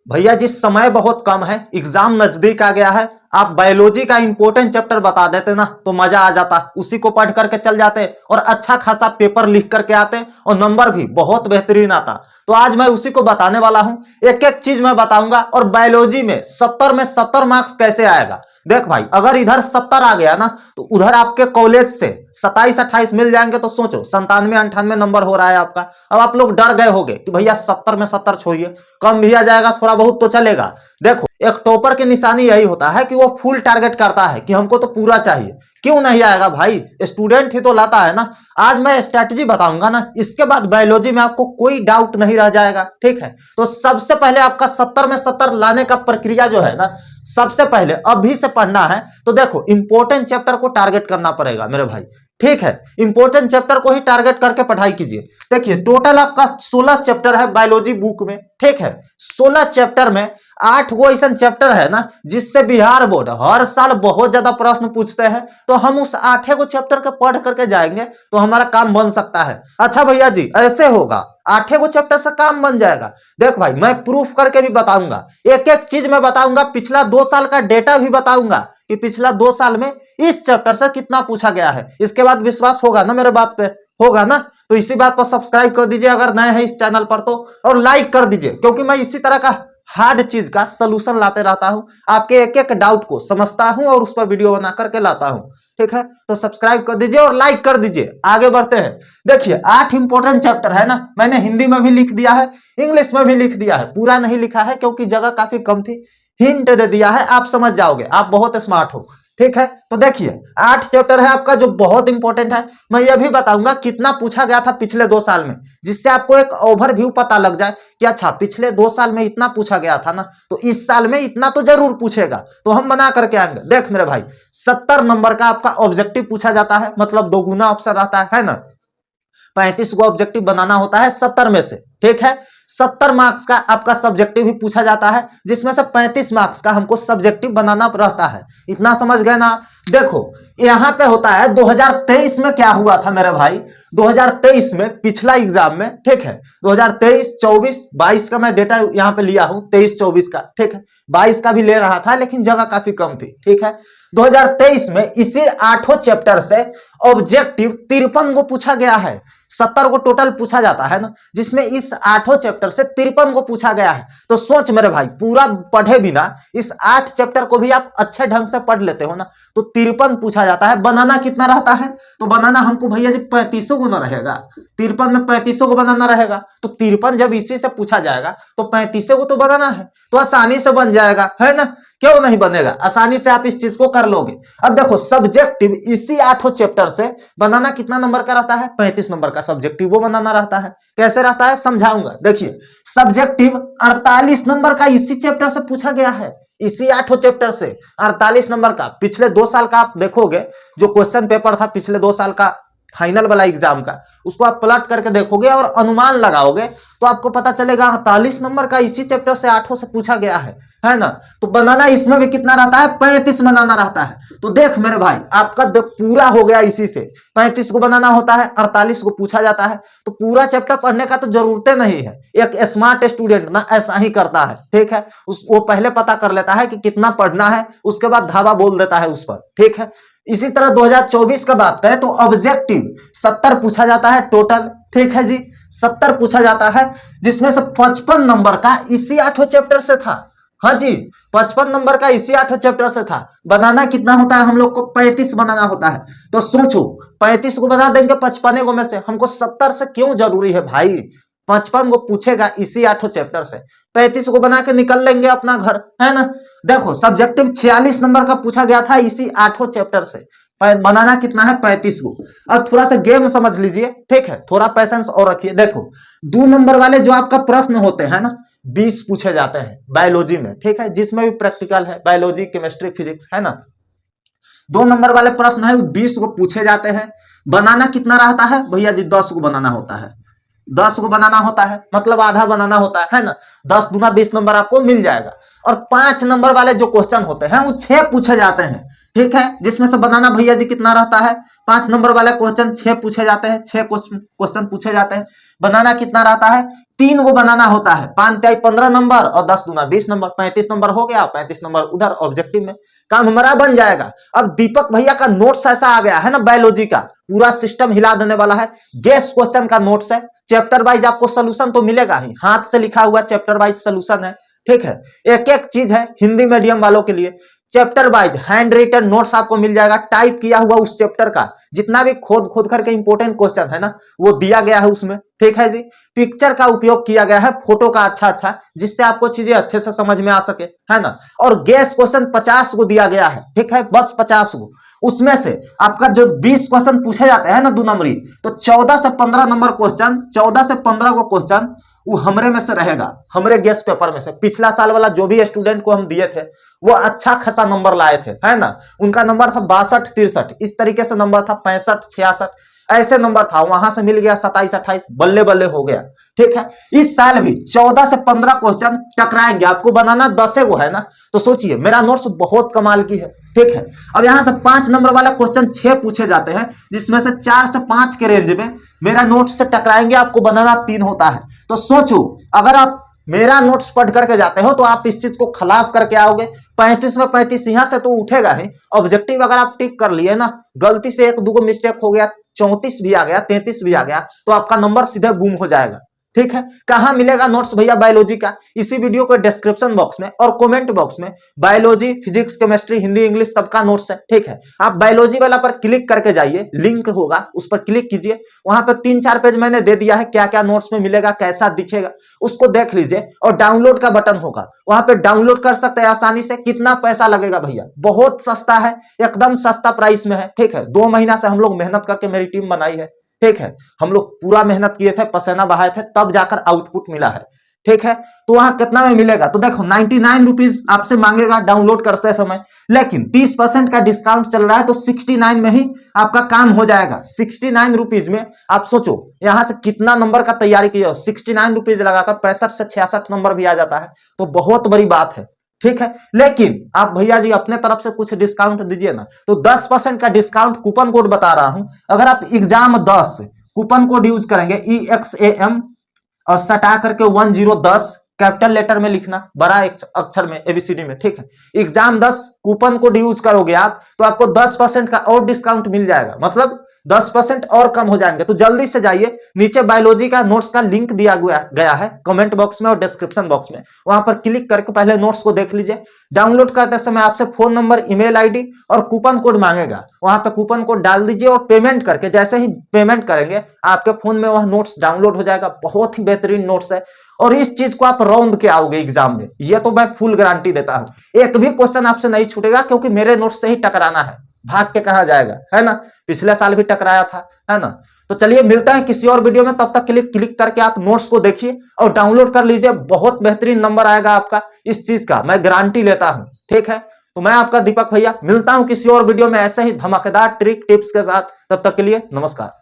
भैया जी समय बहुत कम है, एग्जाम नजदीक आ गया है। आप बायोलॉजी का इंपॉर्टेंट चैप्टर बता देते ना तो मजा आ जाता, उसी को पढ़ करके चल जाते और अच्छा खासा पेपर लिख करके आते और नंबर भी बहुत बेहतरीन आता। तो आज मैं उसी को बताने वाला हूं, एक एक चीज मैं बताऊंगा। और बायोलॉजी में 70 में 70 मार्क्स कैसे आएगा। देख भाई, अगर इधर 70 आ गया ना तो उधर आपके कॉलेज से 27-28 मिल जाएंगे। तो सोचो 97-98 नंबर हो रहा है आपका। अब आप लोग डर गए होंगे कि भैया 70 में 70 छोड़िए, कम भी आ जाएगा थोड़ा बहुत तो चलेगा। देखो, एक टॉपर की निशानी यही होता है कि वो फुल टारगेट करता है कि हमको तो पूरा चाहिए। क्यों नहीं आएगा भाई, स्टूडेंट ही तो लाता है ना। आज मैं स्ट्रेटजी बताऊंगा ना, इसके बाद बायोलॉजी में आपको कोई डाउट नहीं रह जाएगा। ठीक है, तो सबसे पहले आपका 70 में 70 लाने का प्रक्रिया जो है ना, सबसे पहले अभी से पढ़ना है। तो देखो, इंपॉर्टेंट चैप्टर को टारगेट करना पड़ेगा मेरे भाई। ठीक है, इंपॉर्टेंट चैप्टर को ही टारगेट करके पढ़ाई कीजिए। देखिए, टोटल आपका 16 चैप्टर है बायोलॉजी बुक में। ठीक है, 16 चैप्टर में 8 गो ऐसा चैप्टर है ना जिससे बिहार बोर्ड हर साल बहुत ज्यादा प्रश्न पूछते हैं। तो हम उस 8 गो चैप्टर के पढ़ करके जाएंगे तो हमारा काम बन सकता है। अच्छा भैया जी, ऐसे होगा 8 गो चैप्टर से काम बन जाएगा। देख भाई, मैं प्रूफ करके भी बताऊंगा, एक एक चीज मैं बताऊंगा, पिछला 2 साल का डेटा भी बताऊंगा कि पिछला 2 साल में इस चैप्टर से कितना पूछा गया है। इसके बाद विश्वास होगा ना मेरे बात पे, होगा ना। तो इसी बात पर सब्सक्राइब कर दीजिए अगर नए हैं इस चैनल पर तो, और लाइक कर दीजिए, क्योंकि मैं इसी तरह का हार्ड चीज का सलूशन लाते रहता हूं। आपके एक एक डाउट को समझता हूं और उस पर वीडियो बना करके लाता हूं। ठीक है, तो सब्सक्राइब कर दीजिए और लाइक कर दीजिए। आगे बढ़ते हैं। देखिए, 8 इंपॉर्टेंट चैप्टर है ना, मैंने हिंदी में भी लिख दिया है, इंग्लिश में भी लिख दिया है। पूरा नहीं लिखा है क्योंकि जगह काफी कम थी, हिंट दे दिया है, आप समझ जाओगे, आप बहुत स्मार्ट हो। ठीक है, तो देखिए 8 चैप्टर है आपका जो बहुत इंपॉर्टेंट है। मैं ये भी बताऊंगा कितना पूछा गया था पिछले 2 साल में, जिससे आपको एक ओवरव्यू पता लग जाए कि अच्छा पिछले 2 साल में इतना पूछा गया था ना, तो इस साल में इतना तो जरूर पूछेगा। तो हम बना करके आएंगे। देख मेरे भाई, 70 नंबर का आपका ऑब्जेक्टिव पूछा जाता है, मतलब 2 गुना ऑप्शन रहता है ना। 35 को ऑब्जेक्टिव बनाना होता है 70 में से। ठीक है, 70 मार्क्स का आपका सब्जेक्टिव भी पूछा जाता है, जिसमें से 35 मार्क्स का हमको सब्जेक्टिव बनाना रहता है। इतना समझ गए ना। देखो, यहां पे होता है 2023 में क्या हुआ था मेरे भाई। 2023 में पिछला एग्जाम में, ठीक है, 2023, 24, 22 का मैं डेटा यहां पे लिया हूं, 23, 24 का। ठीक है, 22 का भी ले रहा था लेकिन जगह काफी कम थी। ठीक है, 2023 में इसी 8 चैप्टर से ऑब्जेक्टिव 53 को पूछा गया है। 70 को टोटल पूछा जाता है ना, जिसमें इस 8 चैप्टर से 53 को पूछा गया है। तो सोच मेरे भाई, पूरा पढ़े बिना इस 8 चैप्टर को भी आप अच्छे ढंग से पढ़ लेते हो ना, तो 53 पूछा जाता है। बनाना कितना रहता है, तो बनाना हमको भैया जी 35 को ना रहेगा। 53 में 35 को बनाना रहेगा, तो 53 जब इसी से पूछा जाएगा तो 35 को तो बनाना है, तो आसानी से बन जाएगा, है ना। क्यों नहीं बनेगा, आसानी से आप इस चीज को कर लोगे। अब देखो, सब्जेक्टिव इसी 8 चैप्टर से बनाना कितना नंबर का रहता है, 35 नंबर का सब्जेक्टिव वो बनाना रहता है। कैसे रहता है समझाऊंगा। देखिए, सब्जेक्टिव 48 नंबर का इसी चैप्टर से पूछा गया है, इसी 8 चैप्टर से 48 नंबर का। पिछले 2 साल का आप देखोगे, जो क्वेश्चन पेपर था पिछले 2 साल का फाइनल वाला एग्जाम का, उसको आप पलट करके देखोगे और अनुमान लगाओगे तो आपको पता चलेगा 48 नंबर का इसी चैप्टर से 8 से पूछा गया है ना। तो बनाना इसमें भी कितना रहता है, 35 बनाना रहता है। तो देख मेरे भाई, आपका पूरा हो गया इसी से। 35 को बनाना होता है, 48 को पूछा जाता है, तो पूरा चैप्टर पढ़ने का तो जरूरत नहीं है। एक स्मार्ट स्टूडेंट ना ऐसा ही करता है। ठीक है, वो पहले पता कर लेता है कि कितना पढ़ना है, उसके बाद धावा बोल देता है उस पर। ठीक है, इसी तरह 2024 का बात करें तो ऑब्जेक्टिव 70 पूछा जाता है टोटल। ठीक है जी, 70 पूछा जाता है, जिसमें से 55 नंबर का इसी 8 चैप्टर से था। हाँ जी, 55 नंबर का इसी 8 चैप्टर से था। बनाना कितना होता है हम लोग को, 35 बनाना होता है। तो सोचो, 35 को बना देंगे 55 को में से, हमको 70 से क्यों जरूरी है भाई। 55 को पूछेगा इसी 8 चैप्टर से, 35 को बना के निकल लेंगे अपना घर, है ना। देखो, सब्जेक्टिव 46 नंबर का पूछा गया था इसी 8 चैप्टर से, बनाना कितना है, 35 को। अब थोड़ा सा गेम समझ लीजिए, ठीक है, थोड़ा पैसेंस और रखिए। देखो, 2 नंबर वाले जो आपका प्रश्न होते हैं ना, 20 पूछे जाते हैं बायोलॉजी में। ठीक है, जिसमें भी प्रैक्टिकल है, बायोलॉजी, केमिस्ट्री, फिजिक्स, है ना। 2 नंबर वाले प्रश्न है 20 को पूछे जाते हैं। बनाना कितना रहता है भैया जी, 10 को बनाना होता है। 10 को बनाना होता है, मतलब आधा बनाना होता है ना। 10 दूना 20 नंबर आपको मिल जाएगा। और 5 नंबर वाले जो क्वेश्चन होते हैं वो 6 पूछे जाते हैं। ठीक है, जिसमें से बनाना भैया जी कितना रहता है, 5 नंबर वाले क्वेश्चन 6 पूछे जाते हैं, 6 क्वेश्चन पूछे जाते हैं। बनाना कितना रहता है, 3 गो बनाना होता है। 5 तिहाई 15 नंबर और 10 दूना 20 नंबर, 35 नंबर हो गया। 35 नंबर उधर ऑब्जेक्टिव में, काम हमारा बन जाएगा। अब दीपक भैया का नोट्स ऐसा आ गया है ना, बायोलॉजी का पूरा सिस्टम हिला देने वाला है। गेस क्वेश्चन का नोट्स है, चैप्टर वाइज आपको सोल्यूशन तो मिलेगा ही, हाथ से लिखा हुआ चैप्टर वाइज सोल्यूशन है, ठीक है। एक एक चीज है हिंदी मीडियम वालों के लिए, chapter wise handwritten notes आपको मिल जाएगा, टाइप किया हुआ उस चैप्टर का जितना भी खोद खोद करके इंपॉर्टेंट क्वेश्चन है ना, वो दिया गया है उसमें, ठीक है जी। पिक्चर का उपयोग किया गया है, फोटो का अच्छा, जिससे आपको चीजें अच्छे से समझ में आ सके, है ना। और गेस क्वेश्चन 50 को दिया गया है, ठीक है, बस 50 को। उसमें से आपका जो 20 क्वेश्चन पूछे जाते हैं ना 2 नंबरी, तो 14 से 15 नंबर क्वेश्चन, 14 से 15 को क्वेश्चन वो हमरे में से रहेगा, हमरे गेस पेपर में से। पिछला साल वाला जो भी स्टूडेंट को हम दिए थे वो अच्छा खासा नंबर लाए थे, है ना। उनका नंबर था 62, 63, इस तरीके से नंबर था 65, 66, ऐसे नंबर था। वहां से मिल गया 27, 28, बल्ले बल्ले हो गया, ठीक है। इस साल भी 14 से 15 क्वेश्चन टकराएंगे, आपको बनाना 10 वो है ना, तो सोचिए मेरा नोट्स बहुत कमाल की है, ठीक है। अब यहां से 5 नंबर वाला क्वेश्चन 6 पूछे जाते हैं, जिसमें से 4 से 5 के रेंज में मेरा नोट्स से टकराएंगे, आपको बनाना 3 होता है। तो सोचो अगर आप मेरा नोट्स पढ़ करके जाते हो तो आप इस चीज को खलास करके आओगे। 35 में 35 यहां से तो उठेगा ही। ऑब्जेक्टिव अगर आप टिक कर लिए ना, गलती से 1-2 मिस्टेक हो गया, 34 भी आ गया, 33 भी आ गया, तो आपका नंबर सीधे बूम हो जाएगा, ठीक है। कहां मिलेगा नोट्स भैया बायोलॉजी का? इसी वीडियो के डिस्क्रिप्शन बॉक्स में और कमेंट बॉक्स में biology, physics, chemistry, Hindi, English सबका नोट्स है, ठीक है। आप बायोलॉजी वाला पर क्लिक करके जाइए, लिंक होगा उस पर क्लिक कीजिए, वहां पर 3-4 पेज मैंने दे दिया है, क्या क्या नोट्स में मिलेगा, कैसा दिखेगा, उसको देख लीजिए। और डाउनलोड का बटन होगा, वहां पे डाउनलोड कर सकते हैं आसानी से। कितना पैसा लगेगा भैया? बहुत सस्ता है, एकदम सस्ता प्राइस में है, ठीक है। 2 महीना से हम लोग मेहनत करके मेरी टीम बनाई है, ठीक है। हम लोग पूरा मेहनत किए थे, पसीना बहाए थे, तब जाकर आउटपुट मिला है, ठीक है। तो वहां कितना में मिलेगा? तो देखो 99 रुपीज आपसे मांगेगा डाउनलोड करते समय, लेकिन 30% का डिस्काउंट चल रहा है, तो 69 में ही आपका काम हो जाएगा। 69 रुपीज में आप सोचो यहां से कितना नंबर का तैयारी किया हो। 69 रुपीज लगाकर 65 से 66 नंबर भी आ जाता है, तो बहुत बड़ी बात है, ठीक है। लेकिन आप भैया जी अपने तरफ से कुछ डिस्काउंट दीजिए ना, तो 10% का डिस्काउंट कूपन कोड बता रहा हूं। अगर आप एग्जाम 10 कूपन कोड यूज करेंगे, EXAM और सटा करके 1010 कैपिटल लेटर में लिखना, बड़ा अक्षर में ABCD में, ठीक है। एग्जाम 10 कूपन कोड यूज करोगे आप, तो आपको 10% का और डिस्काउंट मिल जाएगा, मतलब 10% और कम हो जाएंगे। तो जल्दी से जाइए, नीचे बायोलॉजी का नोट्स का लिंक दिया गया है कमेंट बॉक्स में और डिस्क्रिप्शन बॉक्स में, वहां पर क्लिक करके पहले नोट्स को देख लीजिए। डाउनलोड करते समय आपसे फोन नंबर, ईमेल आईडी और कूपन कोड मांगेगा, वहां पे कूपन कोड डाल दीजिए और पेमेंट करके, जैसे ही पेमेंट करेंगे आपके फोन में वह नोट्स डाउनलोड हो जाएगा। बहुत ही बेहतरीन नोट्स है, और इस चीज को आप रौंद के आओगे एग्जाम में, यह तो मैं फुल गारंटी देता हूं। एक भी क्वेश्चन आपसे नहीं छूटेगा, क्योंकि मेरे नोट्स से ही टकराना है, भाग के कहा जाएगा, है ना। पिछले साल भी टकराया था, है ना। तो चलिए मिलता है किसी और वीडियो में, तब तक के लिए क्लिक करके आप नोट्स को देखिए और डाउनलोड कर लीजिए। बहुत बेहतरीन नंबर आएगा आपका, इस चीज का मैं गारंटी लेता हूं, ठीक है। तो मैं आपका दीपक भैया मिलता हूं किसी और वीडियो में ऐसे ही धमाकेदार ट्रिक टिप्स के साथ। तब तक के लिए नमस्कार।